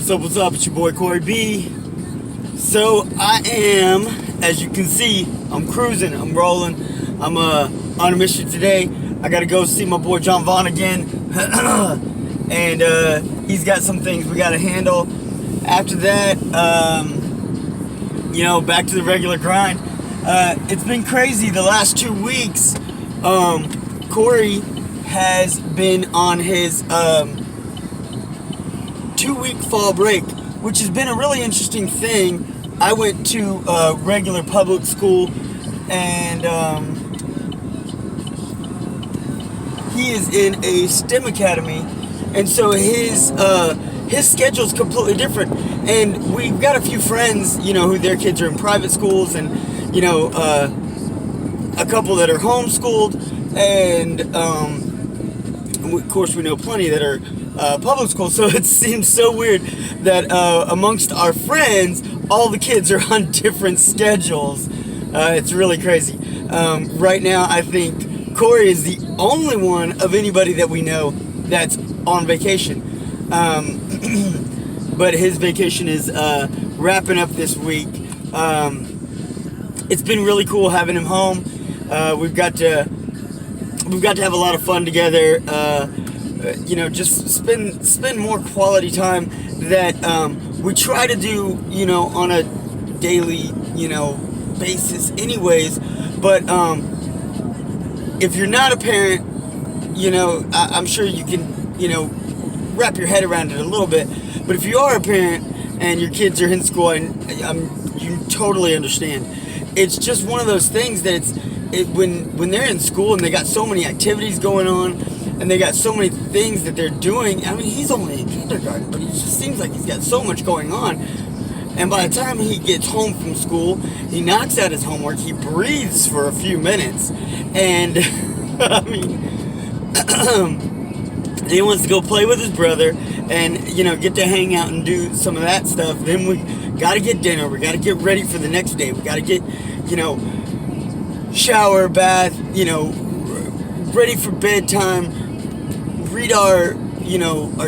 What's up? It's your boy Corey B. So I am, as you can see, I'm cruising, I'm rolling. I'm on a mission today. I gotta go see my boy John Vaughn again. And he's got some things we gotta handle. After that, back to the regular grind. It's been crazy the last 2 weeks. Corey has been on his 2-week fall break, which has been a really interesting thing. I went to regular public school, and he is in a STEM academy, and so his schedule's completely different. And we've got a few friends, who their kids are in private schools, and a couple that are homeschooled, and of course we know plenty that are public school. So it seems so weird that amongst our friends, all the kids are on different schedules. It's really crazy. Right now, I think Corey is the only one of anybody that we know that's on vacation. But his vacation is wrapping up this week. It's been really cool having him home. We've got to have a lot of fun together. Just spend more quality time that we try to do, on a daily, basis anyways. But if you're not a parent, I'm sure you can, wrap your head around it a little bit. But if you are a parent and your kids are in school, and you totally understand. It's just one of those things that when they're in school and they got so many activities going on, and they got so many things that they're doing. I mean, he's only in kindergarten, but it just seems like he's got so much going on. And by the time he gets home from school, he knocks out his homework, he breathes for a few minutes, and he wants to go play with his brother and, get to hang out and do some of that stuff. Then we got to get dinner. We got to get ready for the next day. We got to get, shower, bath, ready for bedtime, read our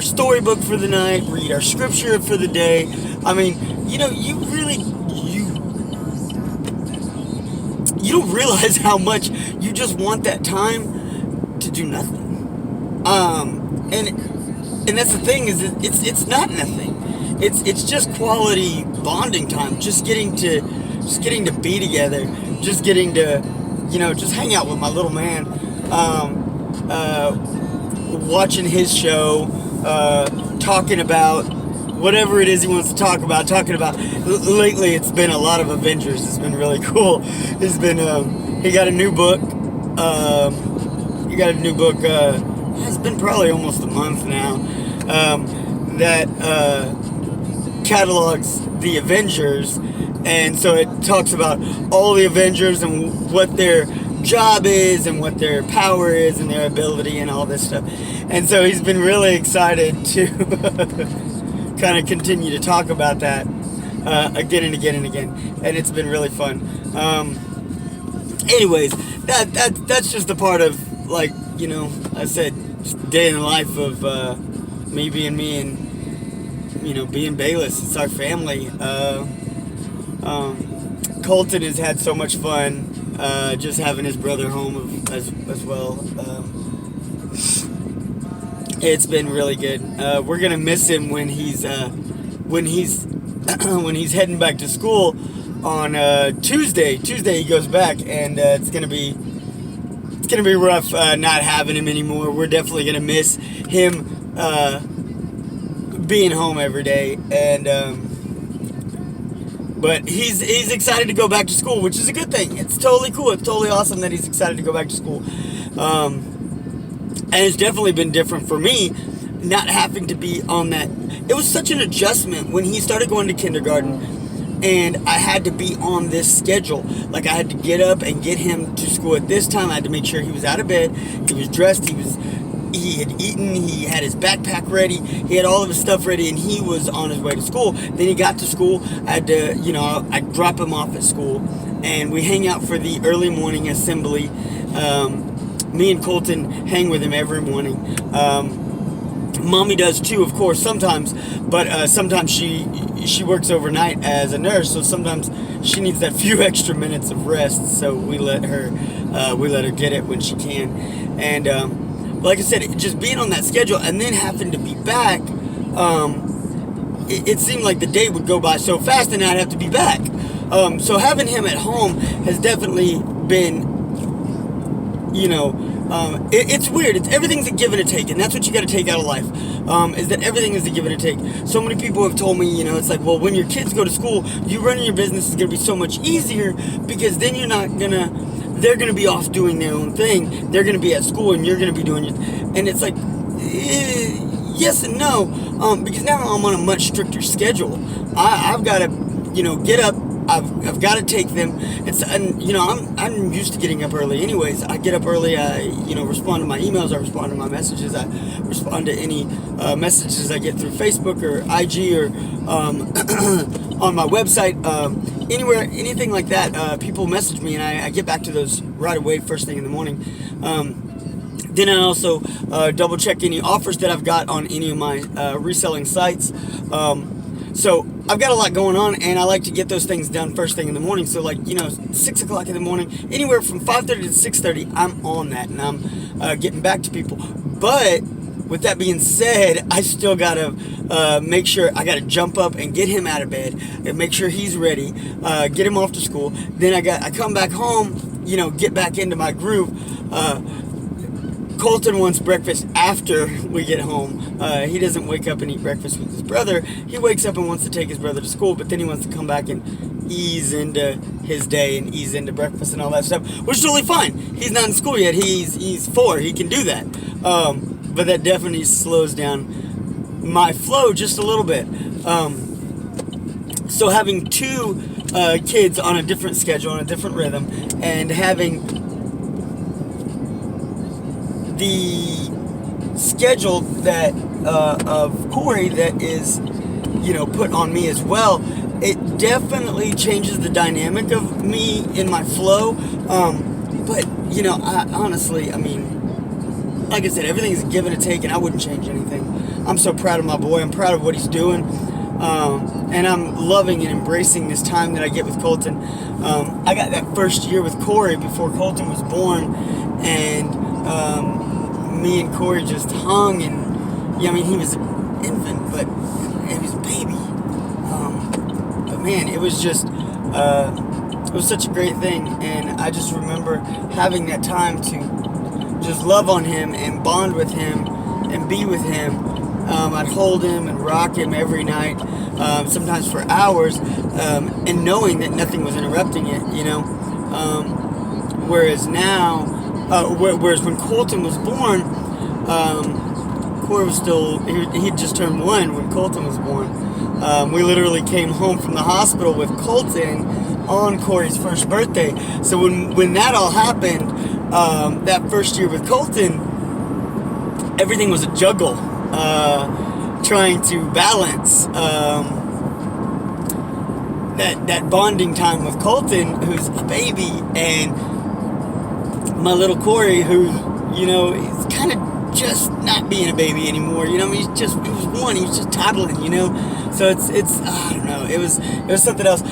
storybook for the night, read our scripture for the day. I mean, you don't realize how much you just want that time to do nothing. And that's the thing, is it's not nothing. It's just quality bonding time. Just getting to be together. Just getting to, just hang out with my little man. Watching his show, talking about whatever it is he wants to talk about. Lately, it's been a lot of Avengers. It's been really cool. It's been he got a new book. It's been probably almost a month now. That catalogs the Avengers, and so it talks about all the Avengers and what their job is and what their power is and their ability and all this stuff. And so he's been really excited to kind of continue to talk about that again and again and again, and it's been really fun. Anyways, that's just a part of, I said, just day in the life of me being me and being Bayless. It's our family. Colton has had so much fun just having his brother home as well. It's been really good. We're gonna miss him when he's when he's heading back to school on Tuesday. Tuesday he goes back, and it's gonna be rough not having him anymore. We're definitely gonna miss him being home every day, and but he's excited to go back to school, which is a good thing. It's totally cool. It's totally awesome that he's excited to go back to school. And it's definitely been different for me not having to be on that. It was such an adjustment when he started going to kindergarten, and I had to be on this schedule. Like, I had to get up and get him to school at this time. I had to make sure he was out of bed, he was dressed, he had eaten, he had his backpack ready, he had all of his stuff ready, and he was on his way to school. Then he got to school, I had to, I'd drop him off at school, and we hang out for the early morning assembly. Me and Colton hang with him every morning. Mommy does too, of course, sometimes, but sometimes she works overnight as a nurse, so sometimes she needs that few extra minutes of rest. So we let her get it when she can, and like I said, just being on that schedule and then having to be back, it seemed like the day would go by so fast, and I'd have to be back. So having him at home has definitely been, it's weird. Everything's a give and a take, and that's what you got to take out of life. Is that everything is a give and a take. So many people have told me, it's like, well, when your kids go to school, you running your business is going to be so much easier, because then they're going to be off doing their own thing. They're going to be at school, and you're going to be doing and it's like, yes and no, because now I'm on a much stricter schedule. I've got to, get up. I've got to take them. I'm used to getting up early anyways. I get up early. I respond to my emails. I respond to my messages. I respond to any messages I get through Facebook or IG or on my website, anywhere, anything like that. People message me, and I get back to those right away, first thing in the morning. Then I also double check any offers that I've got on any of my reselling sites. So I've got a lot going on, and I like to get those things done first thing in the morning. So 6 o'clock in the morning, anywhere from 5:30 to 6:30, I'm on that, and I'm getting back to people. But with that being said, I still gotta make sure I gotta jump up and get him out of bed and make sure he's ready, get him off to school. Then I come back home, get back into my groove. Colton wants breakfast after we get home. He doesn't wake up and eat breakfast with his brother. He wakes up and wants to take his brother to school, but then he wants to come back and ease into his day and ease into breakfast and all that stuff, which is totally fine. He's not in school yet. He's 4. He can do that. But that definitely slows down my flow just a little bit. So having 2 kids on a different schedule, on a different rhythm, and having the schedule that of Corey that is put on me as well, it definitely changes the dynamic of me in my flow. But I honestly, like I said, everything is a give and a take, and I wouldn't change anything. I'm so proud of my boy. I'm proud of what he's doing, and I'm loving and embracing this time that I get with Colton. I got that first year with Corey before Colton was born, and me and Corey just hung, and he was an infant, but he was a baby. But man, it was just it was such a great thing, and I just remember having that time to just love on him and bond with him and be with him. I'd hold him and rock him every night, sometimes for hours, and knowing that nothing was interrupting it, whereas now, whereas when Colton was born, Corey was still, he'd just turned 1 when Colton was born. We literally came home from the hospital with Colton on Corey's first birthday. So when that all happened, that first year with Colton, everything was a juggle, trying to balance that bonding time with Colton, who's a baby, and my little Corey, who he's kind of just not being a baby anymore. He was 1. He was just toddling. So it's I don't know. It was something else.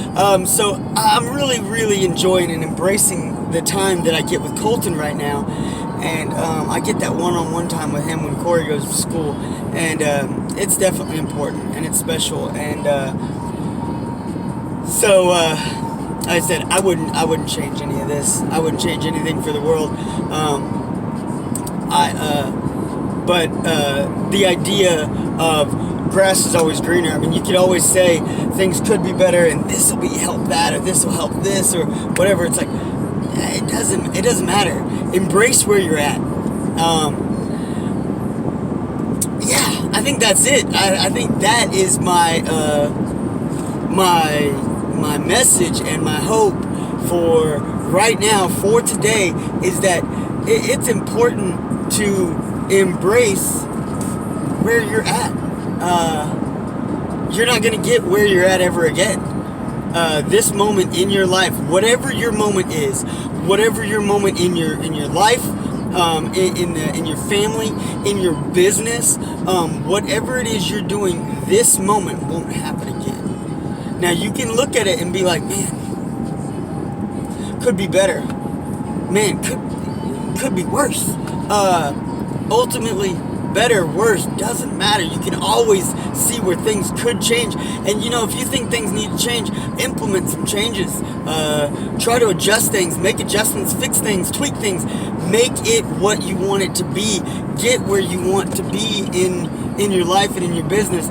So I'm really, really enjoying and embracing the time that I get with Colton right now, and I get that one-on-one time with him when Corey goes to school, and it's definitely important and it's special. And so like I said, I wouldn't change any of this. I wouldn't change anything for the world. But the idea of grass is always greener. You could always say things could be better, and this will help that, or this will help this, or whatever. It's like it doesn't matter. Embrace where you're at. Yeah, I think that's it. I think that is my my message and my hope for right now, for today, is that it's important to embrace where you're at. You're not going to get where you're at ever again. This moment in your life, whatever your moment is, whatever your moment in your life, in your family, in your business, whatever it is you're doing, this moment won't happen again. Now you can look at it and be like, man, could be better. Man, could be worse. Ultimately, better, worse, doesn't matter. You can always see where things could change. And if you think things need to change, implement some changes. Try to adjust things, make adjustments, fix things, tweak things. Make it what you want it to be. Get where you want to be in your life and in your business.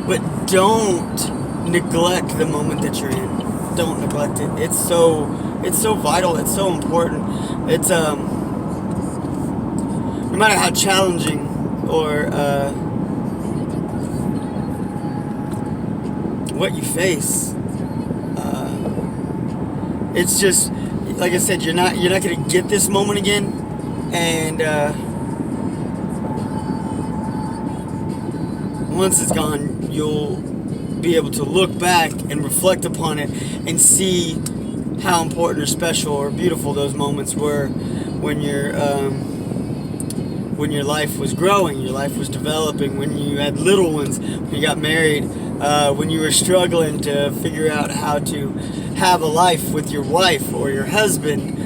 But don't neglect the moment that you're in. Don't neglect it. It's so vital. It's so important. It's no matter how challenging or what you face, it's just like I said. You're not going to get this moment again, and once it's gone, you'll be able to look back and reflect upon it and see how important or special or beautiful those moments were when your life was growing, your life was developing, when you had little ones, when you got married, when you were struggling to figure out how to have a life with your wife or your husband,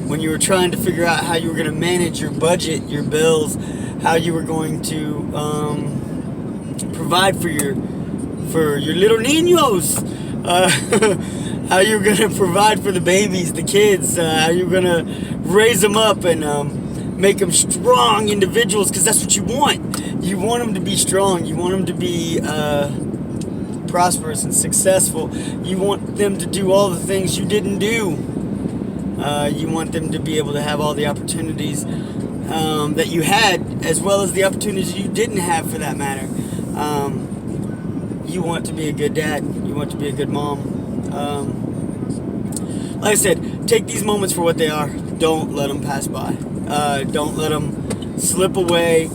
when you were trying to figure out how you were going to manage your budget, your bills, how you were going to provide for your little niños, how you were going to provide for the babies, the kids, how you were going to raise them up and make them strong individuals, because that's what you want. You want them to be strong. You want them to be prosperous and successful. You want them to do all the things you didn't do. You want them to be able to have all the opportunities that you had, as well as the opportunities you didn't have, for that matter. You want to be a good dad. You want to be a good mom. Like I said, take these moments for what they are. Don't let them pass by. Don't let them slip away.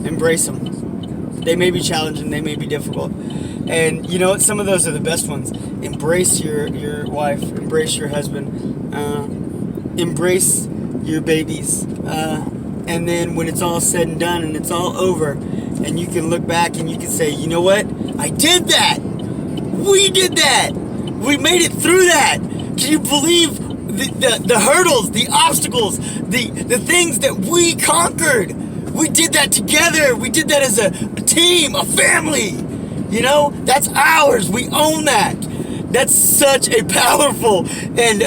Embrace them. They may be challenging. They may be difficult. And you know what? Some of those are the best ones. Embrace your wife. Embrace your husband. Embrace your babies. And then when it's all said and done and it's all over, and you can look back and you can say, you know what? I did that. We did that. We made it through that. Can you believe the hurdles, the obstacles, the things that we conquered? We did that together. We did that as a team, a family. You know, that's ours. We own that. That's such a powerful and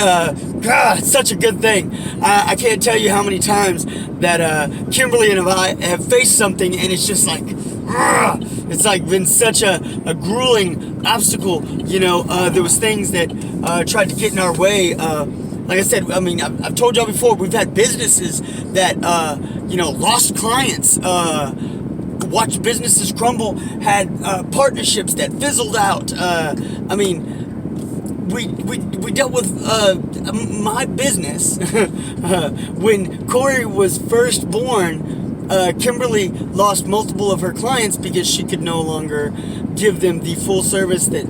such a good thing. I can't tell you how many times that Kimberly and I have faced something, and it's just like, it's like been such a grueling obstacle. You know, there was things that tried to get in our way. Like I said, I mean, I've told y'all before, we've had businesses that, lost clients, watched businesses crumble, had partnerships that fizzled out. I mean, we dealt with my business. When Corey was first born, Kimberly lost multiple of her clients because she could no longer give them the full service that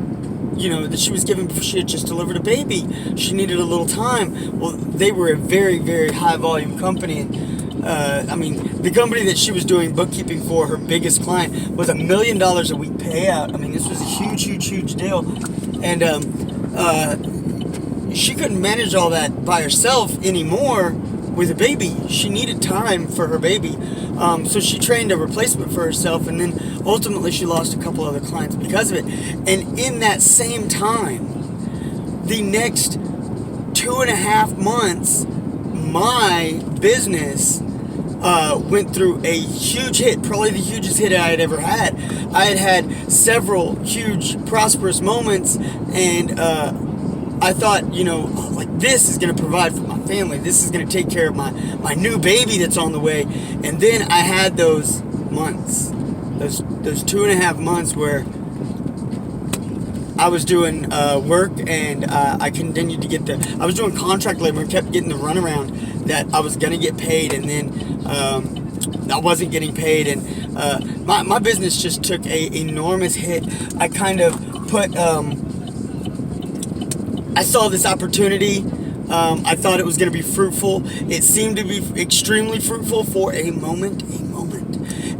she was given before she had just delivered a baby. She needed a little time. Well, they were a very, very high volume company. The company that she was doing bookkeeping for, her biggest client, was $1 million a week payout. I mean, this was a huge, huge, huge deal. And she couldn't manage all that by herself anymore with a baby. She needed time for her baby. So she trained a replacement for herself, and then ultimately she lost a couple other clients because of it. And in that same time, the next 2.5 months, my business went through a huge hit, probably the hugest hit I had ever had. I had several huge prosperous moments, and I thought, this is going to provide for my family. This is going to take care of my new baby that's on the way. And then I had those months, those 2.5 months where I was doing work, and I continued to get I was doing contract labor and kept getting the runaround that I was going to get paid, and then I wasn't getting paid, and my business just took a enormous hit. I kind of put, I saw this opportunity I thought it was going to be fruitful. It seemed to be extremely fruitful for a moment.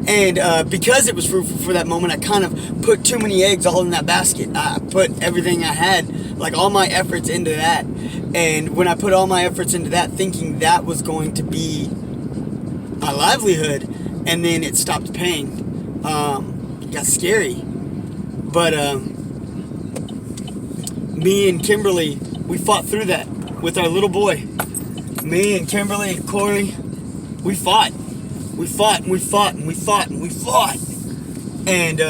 And because it was fruitful for that moment, I kind of put too many eggs all in that basket. I put everything I had, like all my efforts into that. And when I put all my efforts into that, thinking that was going to be my livelihood, and then it stopped paying, it got scary. But me and Kimberly, we fought through that with our little boy. Me and Kimberly and Corey, we fought. We fought and we fought and we fought and we fought. And,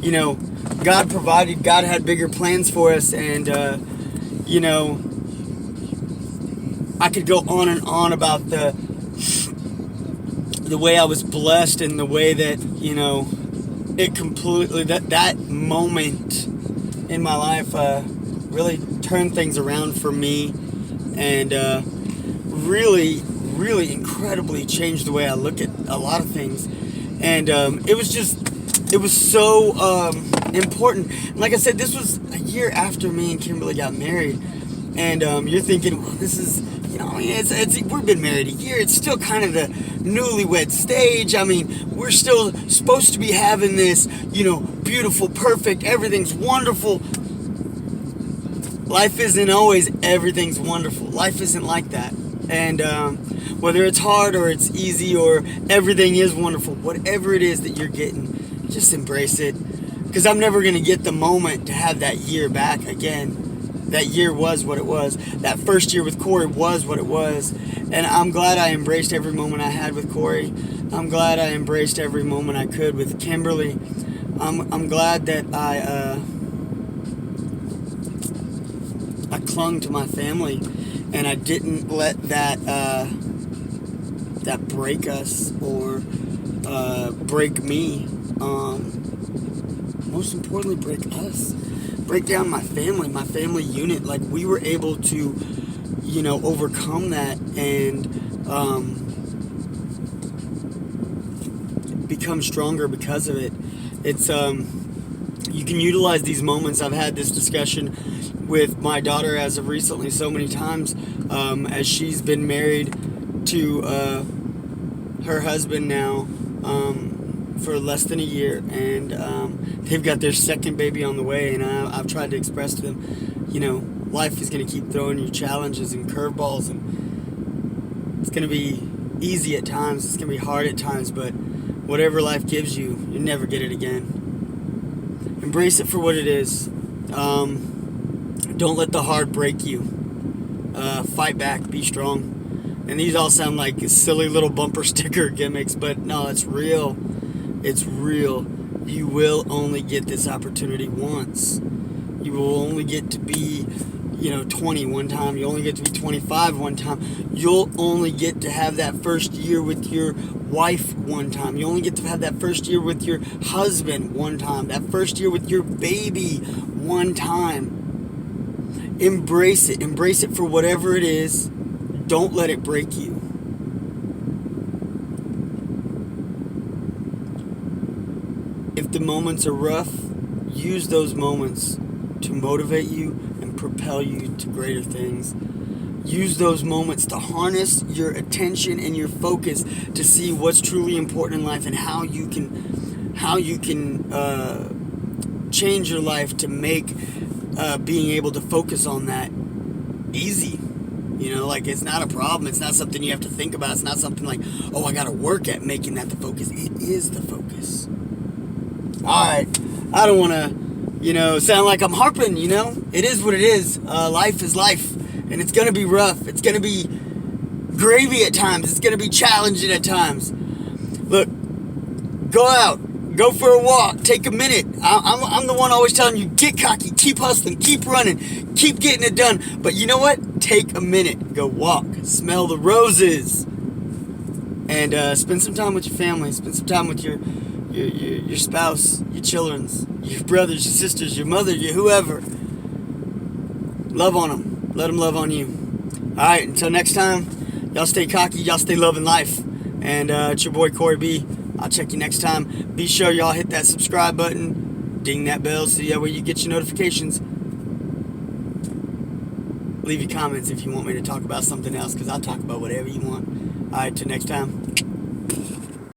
you know, God provided. God had bigger plans for us. And, you know, I could go on and on about the way I was blessed and the way that, you know, it completely, that moment in my life really turned things around for me, and really incredibly changed the way I look at a lot of things. And it was so important. Like I said, this was a year after me and Kimberly got married, and you're thinking, well, this is, you know, I mean, it's we've been married a year. It's still kind of the newlywed stage. I mean, we're still supposed to be having this, you know, beautiful, perfect, everything's wonderful. Life isn't always everything's wonderful. Life isn't like that. And whether it's hard or it's easy or everything is wonderful, whatever it is that you're getting, just embrace it. Because I'm never going to get the moment to have that year back again. That year was what it was. That first year with Corey was what it was. And I'm glad I embraced every moment I had with Corey. I'm glad I embraced every moment I could with Kimberly. I'm glad that I clung to my family, and I didn't let that break us or break me. Most importantly, break us. Break down my family unit. Like, we were able to, you know, overcome that and become stronger because of it. It's you can utilize these moments. I've had this discussion with my daughter as of recently so many times, as she's been married to her husband now for less than a year, and they've got their second baby on the way. And I've tried to express to them, you know, life is going to keep throwing you challenges and curveballs, and it's going to be easy at times, it's going to be hard at times, but whatever life gives you, you never get it again. Embrace it for what it is. Don't let the hard break you. Fight back, be strong. And these all sound like silly little bumper sticker gimmicks, but no, it's real. It's real. You will only get this opportunity once. You will only get to be, you know, 20 one time. You only get to be 25 one time. You'll only get to have that first year with your wife one time. You only get to have that first year with your husband one time. That first year with your baby one time. Embrace it. Embrace it for whatever it is. Don't let it break you. If the moments are rough, use those moments to motivate you and propel you to greater things. Use those moments to harness your attention and your focus to see what's truly important in life and how you can change your life to make being able to focus on that easy. You know, like, it's not a problem. It's not something you have to think about. It's not something like, oh, I got to work at making that the focus. It is the focus. All right. I don't want to, you know, sound like I'm harping, you know. It is what it is. Life is life. And it's going to be rough. It's going to be gravy at times. It's going to be challenging at times. Look, go out. Go for a walk. Take a minute. I'm the one always telling you, get cocky, keep hustling, keep running, keep getting it done. But you know what? Take a minute. Go walk. Smell the roses. And spend some time with your family. Spend some time with your spouse, your children, your brothers, your sisters, your mother, your whoever. Love on them. Let them love on you. All right. Until next time, y'all stay cocky. Y'all stay loving life. And it's your boy, Corey B. I'll check you next time. Be sure y'all hit that subscribe button. Ding that bell so that way you get your notifications. Leave your comments if you want me to talk about something else, because I'll talk about whatever you want. All right, till next time.